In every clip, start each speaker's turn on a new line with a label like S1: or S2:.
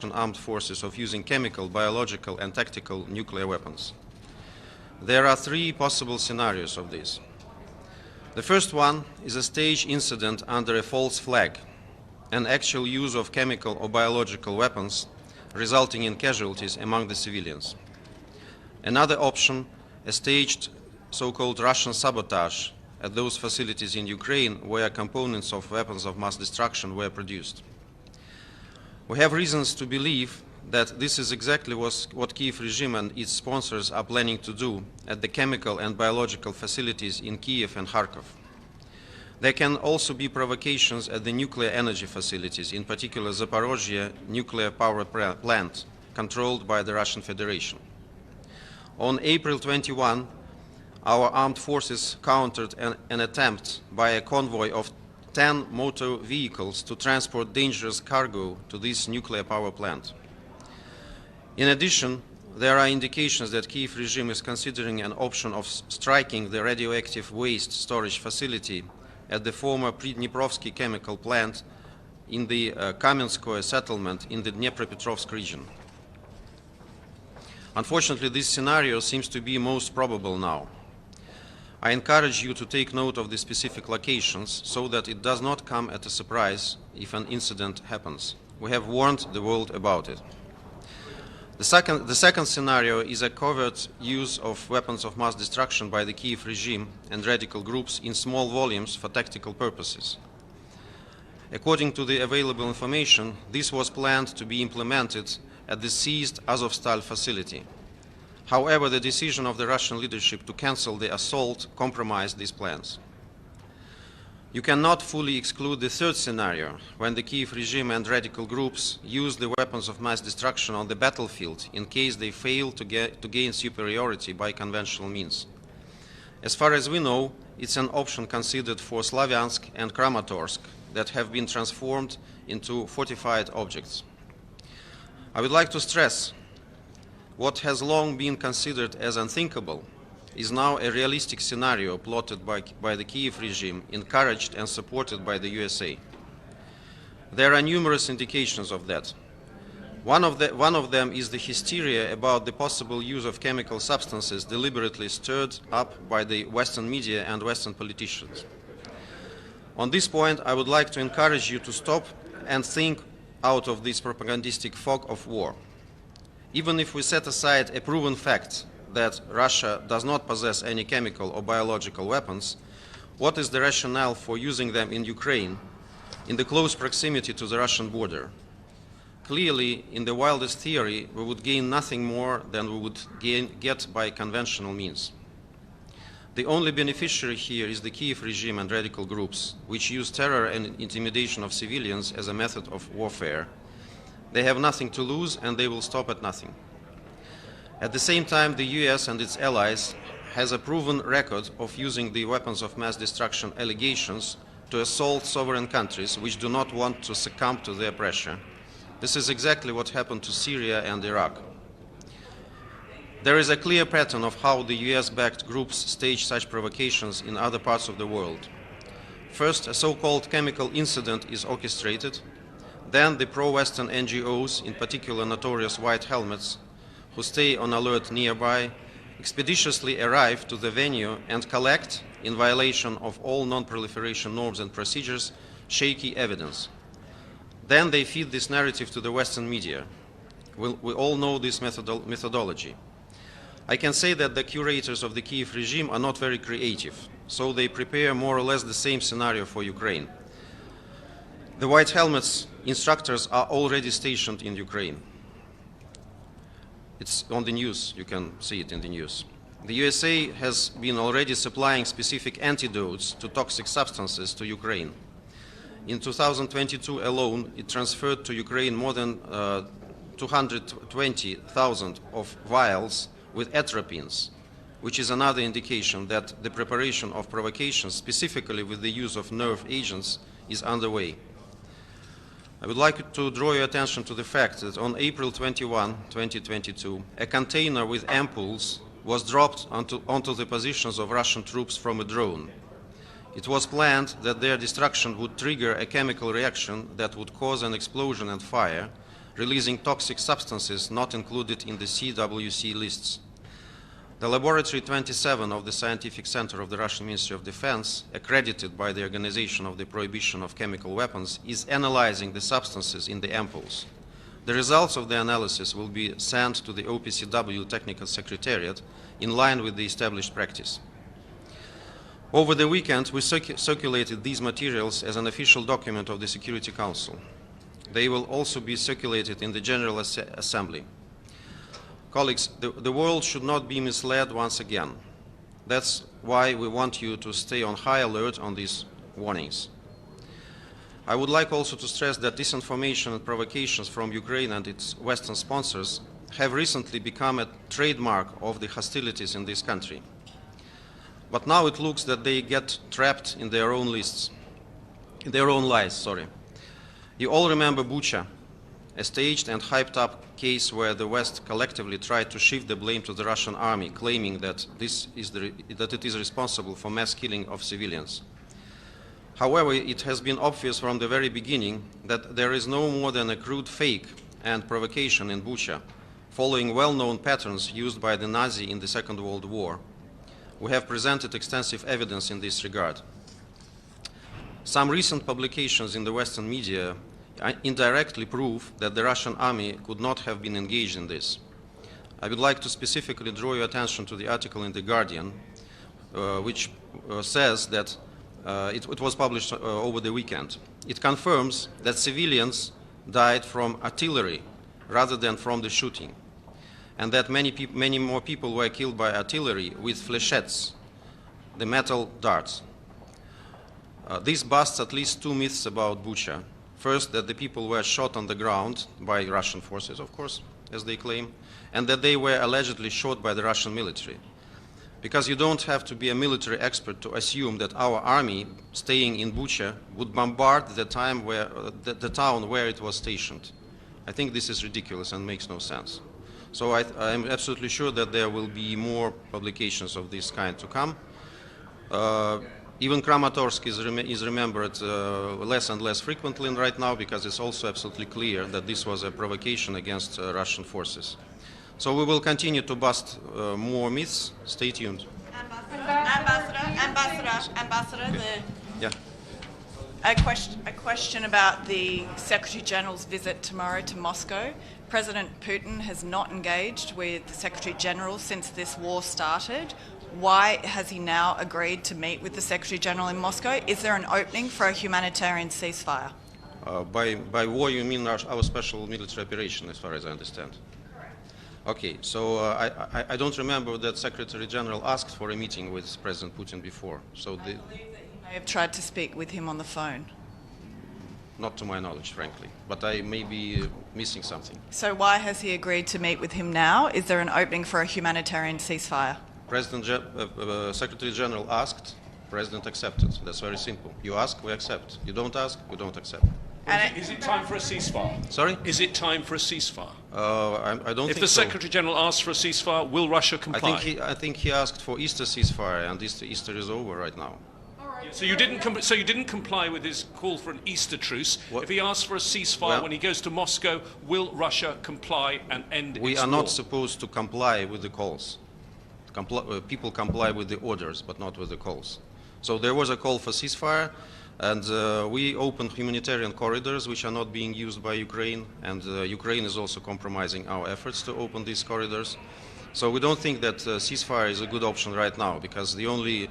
S1: armed forces of using chemical, biological, and tactical nuclear weapons. There are three possible scenarios of this. The first one is a staged incident under a false flag, an actual use of chemical or biological weapons resulting in casualties among the civilians. Another option, a staged so-called Russian sabotage at those facilities in Ukraine where components of weapons of mass destruction were produced. We have reasons to believe that this is exactly what Kiev regime and its sponsors are planning to do at the chemical and biological facilities in Kiev and Kharkov. There can also be provocations at the nuclear energy facilities, in particular Zaporozhye nuclear power plant, controlled by the Russian Federation. On April 21, our armed forces countered an attempt by a convoy of 10 motor vehicles to transport dangerous cargo to this nuclear power plant. In addition, there are indications that Kiev regime is considering an option of striking the radioactive waste storage facility at the former Pridniprovsky chemical plant in the Kamenskoye settlement in the Dnipropetrovsk region. Unfortunately, this scenario seems to be most probable now. I encourage you to take note of the specific locations so that it does not come as a surprise if an incident happens. We have warned the world about it. The second scenario is a covert use of weapons of mass destruction by the Kiev regime and radical groups in small volumes for tactical purposes. According to the available information, this was planned to be implemented at the seized Azovstal facility. However, the decision of the Russian leadership to cancel the assault compromised these plans. You cannot fully exclude the third scenario, when the Kiev regime and radical groups use the weapons of mass destruction on the battlefield in case they fail to gain superiority by conventional means. As far as we know, it's an option considered for Slavyansk and Kramatorsk that have been transformed into fortified objects. I would like to stress what has long been considered as unthinkable is now a realistic scenario plotted by the Kiev regime, encouraged and supported by the USA. There are numerous indications of that. One of them is the hysteria about the possible use of chemical substances deliberately stirred up by the Western media and Western politicians. On this point, I would like to encourage you to stop and think out of this propagandistic fog of war. Even if we set aside a proven fact that Russia does not possess any chemical or biological weapons, what is the rationale for using them in Ukraine, in the close proximity to the Russian border? Clearly, in the wildest theory, we would gain nothing more than we would get by conventional means. The only beneficiary here is the Kiev regime and radical groups, which use terror and intimidation of civilians as a method of warfare. They have nothing to lose, and they will stop at nothing. At the same time, the US and its allies has a proven record of using the weapons of mass destruction allegations to assault sovereign countries which do not want to succumb to their pressure. This is exactly what happened to Syria and Iraq. There is a clear pattern of how the US-backed groups stage such provocations in other parts of the world. First, a so-called chemical incident is orchestrated. Then the pro-Western NGOs, in particular notorious White Helmets, who stay on alert nearby, expeditiously arrive to the venue and collect, in violation of all non-proliferation norms and procedures, shaky evidence. Then they feed this narrative to the Western media. We all know this methodology. I can say that the curators of the Kiev regime are not very creative, so they prepare more or less the same scenario for Ukraine. The White Helmets instructors are already stationed in Ukraine. It's on the news, you can see it in the news. The USA has been already supplying specific antidotes to toxic substances to Ukraine. In 2022 alone, it transferred to Ukraine more than 220,000 of vials with atropines, which is another indication that the preparation of provocations, specifically with the use of nerve agents, is underway. I would like to draw your attention to the fact that on April 21, 2022, a container with ampoules was dropped onto the positions of Russian troops from a drone. It was planned that their destruction would trigger a chemical reaction that would cause an explosion and fire, releasing toxic substances not included in the CWC lists. The Laboratory 27 of the Scientific Center of the Russian Ministry of Defense, accredited by the Organization of the Prohibition of Chemical Weapons, is analyzing the substances in the ampoules. The results of the analysis will be sent to the OPCW Technical Secretariat in line with the established practice. Over the weekend, we circulated these materials as an official document of the Security Council. They will also be circulated in the General Assembly. Colleagues, the world should not be misled once again. That's why we want you to stay on high alert on these warnings. I would like also to stress that disinformation and provocations from Ukraine and its Western sponsors have recently become a trademark of the hostilities in this country. But now it looks that they get trapped in their own lies. You all remember Bucha, a staged and hyped up case where the West collectively tried to shift the blame to the Russian army, claiming that it is responsible for mass killing of civilians. However, it has been obvious from the very beginning that there is no more than a crude fake and provocation in Bucha, following well-known patterns used by the Nazi in the Second World War. We have presented extensive evidence in this regard. Some recent publications in the Western media indirectly prove that the Russian army could not have been engaged in this. I would like to specifically draw your attention to the article in The Guardian, which says that it was published over the weekend. It confirms that civilians died from artillery rather than from the shooting, and that many more people were killed by artillery with flechettes, the metal darts. This busts at least two myths about Bucha. First, that the people were shot on the ground by Russian forces, of course, as they claim, and that they were allegedly shot by the Russian military. Because you don't have to be a military expert to assume that our army, staying in Bucha, would bombard the town where it was stationed. I think this is ridiculous and makes no sense. So I'm absolutely sure that there will be more publications of this kind to come. Even Kramatorsk is remembered less and less frequently right now, because it's also absolutely clear that this was a provocation against Russian forces. So we will continue to bust more myths. Stay tuned.
S2: A question about the Secretary General's visit tomorrow to Moscow. President Putin has not engaged with the Secretary General since this war started. Why has he now agreed to meet with the Secretary General in Moscow? Is there an opening for a humanitarian ceasefire?
S1: By war you mean our special military operation, as far as I understand?
S2: Correct.
S1: Okay, so I don't remember that Secretary General asked for a meeting with President Putin before. So
S2: I believe that he may have tried to speak with him on the phone.
S1: Not to my knowledge, frankly, but I may be missing something.
S2: So why has he agreed to meet with him now? Is there an opening for a humanitarian ceasefire?
S1: Secretary General asked, President accepted. That's very simple. You ask, we accept. You don't ask, we don't accept.
S3: Is it time for a ceasefire?
S1: Sorry?
S3: Is it time for a ceasefire?
S1: I don't think so.
S3: If the Secretary General asks for a ceasefire, will Russia comply?
S1: I think he asked for Easter ceasefire, and Easter is over right now.
S3: So you didn't comply with his call for an Easter truce.
S1: What?
S3: If he asks for a ceasefire when he goes to Moscow, will Russia comply and end its war?
S1: We are not supposed to comply with the calls. People comply with the orders, but not with the calls. So there was a call for ceasefire, and we opened humanitarian corridors which are not being used by Ukraine, and Ukraine is also compromising our efforts to open these corridors. So we don't think that ceasefire is a good option right now, because the only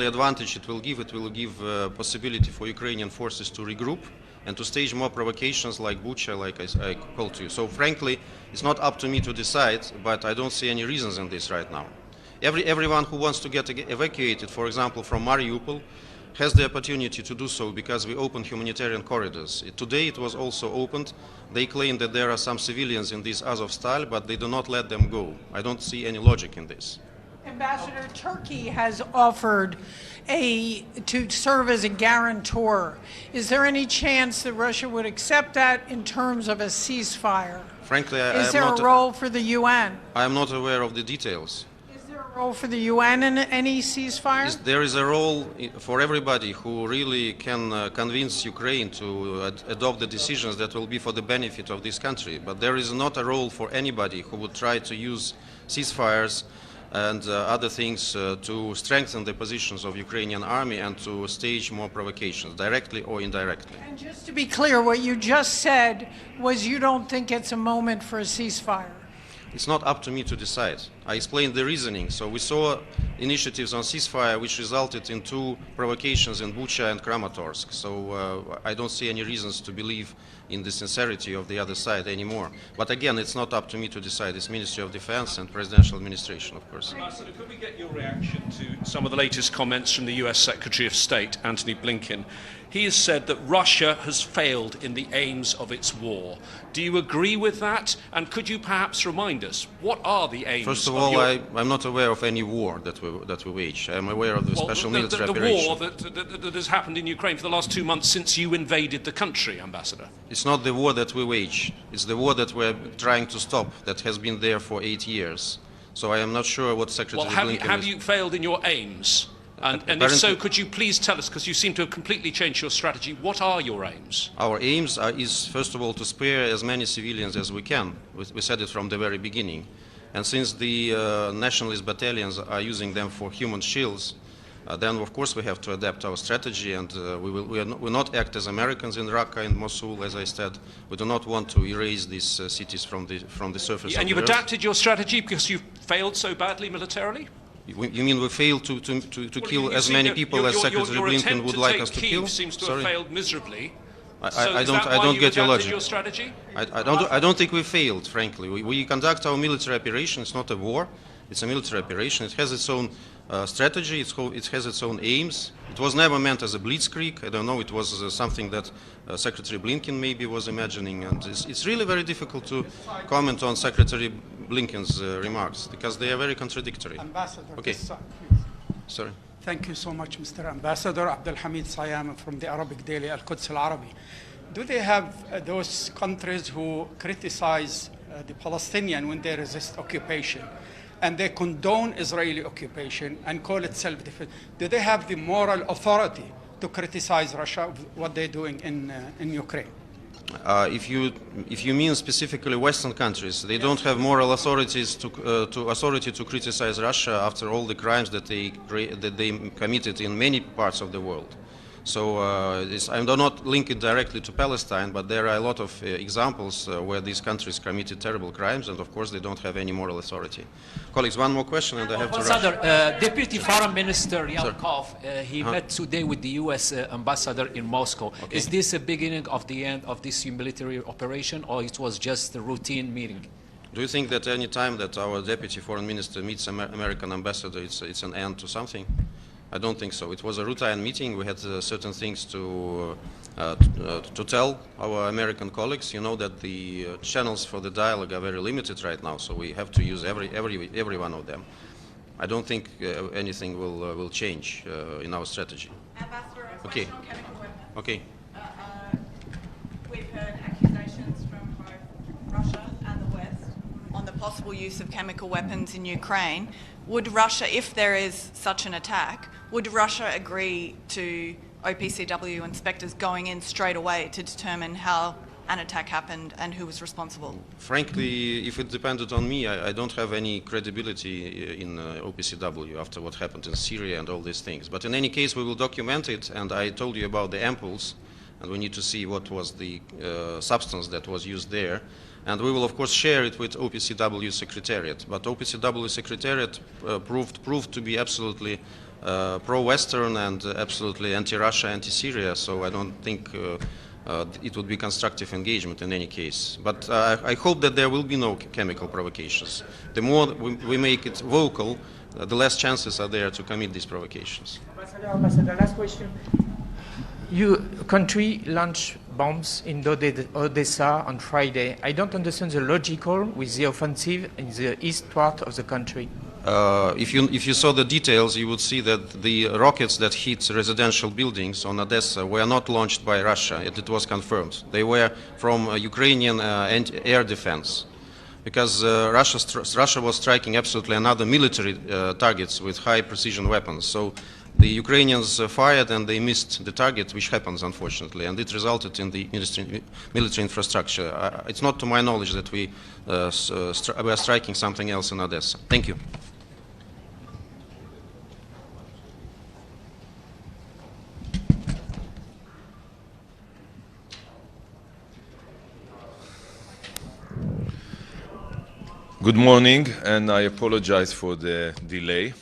S1: advantage it will give possibility for Ukrainian forces to regroup and to stage more provocations like Bucha, like I called to you. So frankly, it's not up to me to decide, but I don't see any reasons in this right now. Everyone who wants to get evacuated, for example, from Mariupol, has the opportunity to do so because we opened humanitarian corridors. Today it was also opened. They claim that there are some civilians in this Azovstal, but they do not let them go. I don't see any logic in this.
S4: Ambassador, Turkey has offered to serve as a guarantor. Is there any chance that Russia would accept that in terms of a ceasefire?
S1: Frankly,
S4: is there a role for the UN?
S1: I am not aware of the details.
S4: Is there a Role for the UN in any ceasefire?
S1: There is a role for everybody who really can convince Ukraine to adopt the decisions that will be for the benefit of this country. But there is not a role for anybody who would try to use ceasefires and other things to strengthen the positions of Ukrainian army and to stage more provocations, directly or indirectly.
S4: And just to be clear, what you just said was you don't think it's a moment for a ceasefire.
S1: It's not up to me to decide. I explained the reasoning. So we saw initiatives on ceasefire which resulted in 2 provocations in Bucha and Kramatorsk. So I don't see any reasons to believe in the sincerity of the other side anymore. But again, it's not up to me to decide. It's Ministry of Defense and Presidential Administration, of course.
S3: Ambassador, could we get your reaction to some of the latest comments from the US Secretary of State, Antony Blinken? He has said that Russia has failed in the aims of its war. Do you agree with that? And could you perhaps remind us, what are the aims?
S1: First of all, I'm not aware of any war that we wage. I'm aware of the special military operation.
S3: The war that has happened in Ukraine for the last 2 months since you invaded the country, Ambassador.
S1: It's not the war that we wage. It's the war that we're trying to stop, that has been there for 8 years. So I am not sure what Secretary Blinken
S3: have you failed in your aims? And if so, could you please tell us, because you seem to have completely changed your strategy, what are your aims?
S1: Our aims is, first of all, to spare as many civilians as we can. We said it from the very beginning. And since the nationalist battalions are using them for human shields, then of course we have to adapt our strategy, and we will not act as Americans in Raqqa and Mosul, as I said. We do not want to erase these cities from the surface of
S3: and
S1: the
S3: you've
S1: earth.
S3: adapted your strategy because you've failed so badly militarily?
S1: You mean we failed to kill as many people as Secretary Blinken would like us to kill?
S3: Your seems to have failed miserably.
S1: I don't get your logic.
S3: Your strategy?
S1: I don't think we failed, frankly. We conduct our military operation. It's not a war. It's a military operation. It has its own strategy. It has its own aims. It was never meant as a blitzkrieg. I don't know. It was something that Secretary Blinken maybe was imagining. And it's really very difficult to comment on Secretary Blinken's remarks because they are very contradictory.
S5: Ambassador,
S1: okay.
S5: this side, please.
S1: Sorry.
S5: Thank you so much, Mr. Ambassador. Abdelhamid Sayam from the Arabic daily Al-Quds Al-Arabi. Do they have those countries who criticize the Palestinian when they resist occupation and they condone Israeli occupation and call it self-defense? Do they have the moral authority to criticize Russia, what they're doing in Ukraine?
S1: If you mean specifically Western countries, they don't have moral authorities to criticize Russia after all the crimes that they committed in many parts of the world. So I do not link it directly to Palestine, but there are a lot of examples where these countries committed terrible crimes, and of course they don't have any moral authority. Colleagues, one more question, and I have to rush.
S6: Ambassador, Deputy Foreign Minister Ryabkov, he met today with the U.S. ambassador in Moscow.
S1: Okay.
S6: Is this a beginning of the end of this military operation, or it was just a routine meeting?
S1: Do you think that any time that our Deputy Foreign Minister meets American ambassador, it's an end to something? I don't think so. It was a routine meeting. We had certain things to tell our American colleagues. You know that the channels for the dialogue are very limited right now, so we have to use every one of them. I don't think anything will change in our strategy.
S2: Ambassador, a
S1: Okay.
S2: question on chemical weapons.
S1: Okay.
S2: We've heard accusations from both Russia and the West on the possible use of chemical weapons in Ukraine. Would Russia, if there is such an attack, would Russia agree to OPCW inspectors going in straight away to determine how an attack happened and who was responsible?
S1: Frankly, if it depended on me, I don't have any credibility in OPCW after what happened in Syria and all these things. But in any case, we will document it, and I told you about the ampoules, and we need to see what was the substance that was used there. And we will, of course, share it with OPCW Secretariat. But OPCW Secretariat proved to be absolutely pro-Western and absolutely anti-Russia, anti-Syria. So I don't think it would be constructive engagement in any case. But I hope that there will be no chemical provocations. The more we make it vocal, the less chances are there to commit these provocations.
S7: Ambassador, last question. Your country launched bombs in Odessa on Friday. I don't understand the logical with the offensive in the east part of the country.
S1: If you saw the details, you would see that the rockets that hit residential buildings on Odessa were not launched by Russia. It was confirmed. They were from Ukrainian air defense. because Russia was striking absolutely another military targets with high precision weapons. So the Ukrainians fired and they missed the target, which happens unfortunately, and it resulted in the military infrastructure. It's not to my knowledge that we are striking something else in Odessa. Thank you.
S8: Good morning, and I apologize for the delay.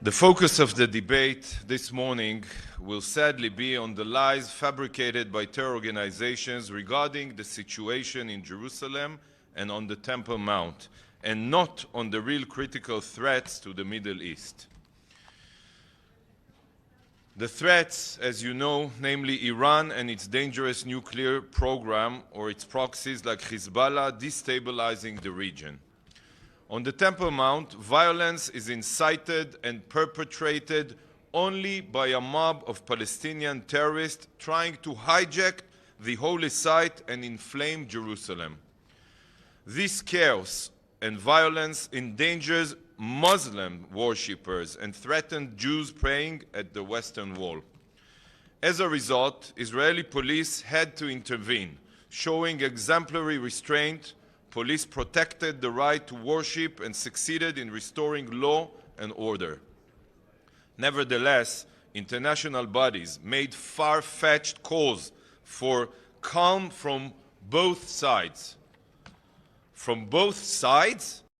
S8: The focus of the debate this morning will sadly be on the lies fabricated by terror organizations regarding the situation in Jerusalem and on the Temple Mount, and not on the real critical threats to the Middle East. The threats, as you know, namely Iran and its dangerous nuclear program or its proxies like Hezbollah, destabilizing the region. On the Temple Mount, violence is incited and perpetrated only by a mob of Palestinian terrorists trying to hijack the holy site and inflame Jerusalem. This chaos and violence endangers Muslim worshippers and threatened Jews praying at the Western Wall. As a result, Israeli police had to intervene. Showing exemplary restraint, police protected the right to worship and succeeded in restoring law and order. Nevertheless, international bodies made far-fetched calls for calm from both sides. From both sides,